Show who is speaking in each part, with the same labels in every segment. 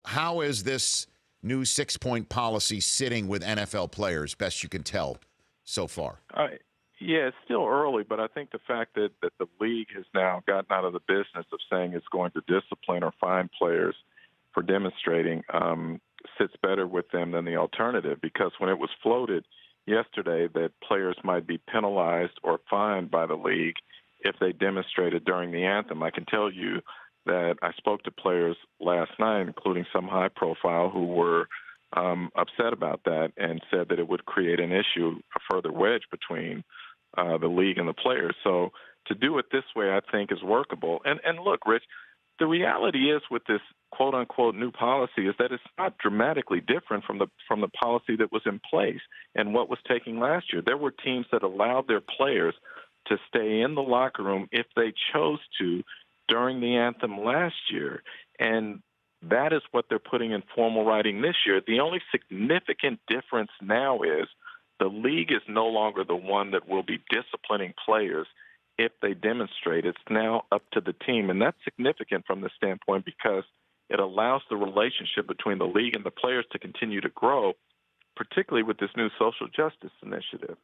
Speaker 1: how is this new 6-point policy sitting with NFL players, best you can tell so far?
Speaker 2: Yeah, it's still early, but I think the fact that the league has now gotten out of the business of saying it's going to discipline or fine players for demonstrating sits better with them than the alternative, because when it was floated yesterday that players might be penalized or fined by the league if they demonstrated during the anthem, I can tell you that I spoke to players last night, including some high profile, who were upset about that and said that it would create an issue, a further wedge between the league and the players. So to do it this way, I think, is workable. And look, Rich, the reality is with this quote unquote new policy is that it's not dramatically different from the policy that was in place and what was taking last year. There were teams that allowed their players to stay in the locker room if they chose to during the anthem last year. And that is what they're putting in formal writing this year. The only significant difference now is the league is no longer the one that will be disciplining players if they demonstrate. It's now up to the team. And that's significant from the standpoint because it allows the relationship between the league and the players to continue to grow, particularly with this new social justice initiative.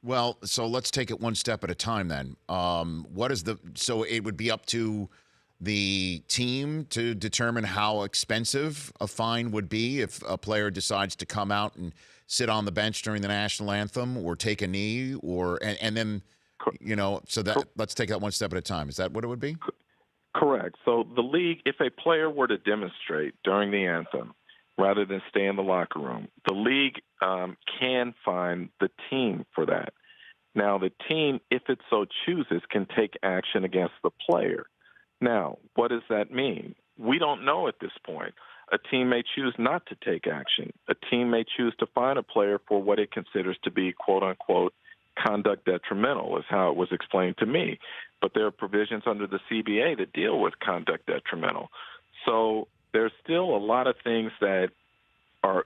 Speaker 1: Well, so let's take it one step at a time then. So it would be up to the team to determine how expensive a fine would be if a player decides to come out and sit on the bench during the national anthem or take a knee and then, let's take that one step at a time. Is that what it would be?
Speaker 2: Correct. So the league, if a player were to demonstrate during the anthem rather than stay in the locker room, the league can fine the team for that. Now, the team, if it so chooses, can take action against the player. Now, what does that mean? We don't know at this point. A team may choose not to take action. A team may choose to fine a player for what it considers to be, quote unquote, conduct detrimental, is how it was explained to me. But there are provisions under the CBA that deal with conduct detrimental. So there's still a lot of things that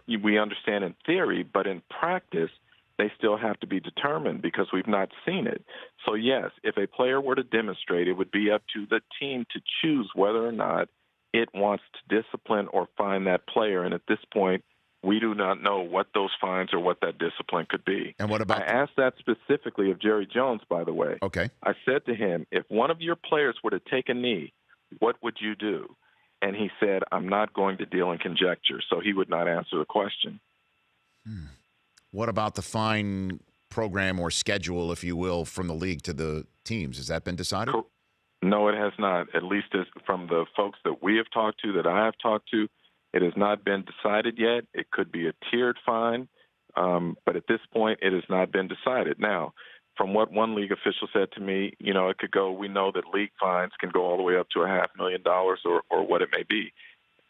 Speaker 2: we understand in theory, but in practice, they still have to be determined because we've not seen it. So, yes, if a player were to demonstrate, it would be up to the team to choose whether or not it wants to discipline or fine that player. And at this point, we do not know what those fines or what that discipline could be.
Speaker 1: And what about?
Speaker 2: I asked that specifically of Jerry Jones, by the way.
Speaker 1: Okay.
Speaker 2: I said to him, if one of your players were to take a knee, what would you do? And he said, I'm not going to deal in conjecture. So he would not answer the question.
Speaker 1: What about the fine program or schedule, if you will, from the league to the teams? Has that been decided?
Speaker 2: No, it has not. At least from the folks that we have talked to, that I have talked to, it has not been decided yet. It could be a tiered fine, but at this point, it has not been decided. Now, from what one league official said to me, it could go, we know that league fines can go all the way up to $500,000 or what it may be.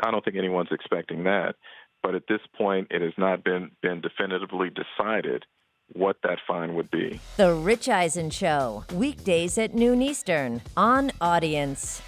Speaker 2: I don't think anyone's expecting that. But at this point, it has not been definitively decided what that fine would be.
Speaker 3: The Rich Eisen Show, weekdays at noon Eastern on Audience.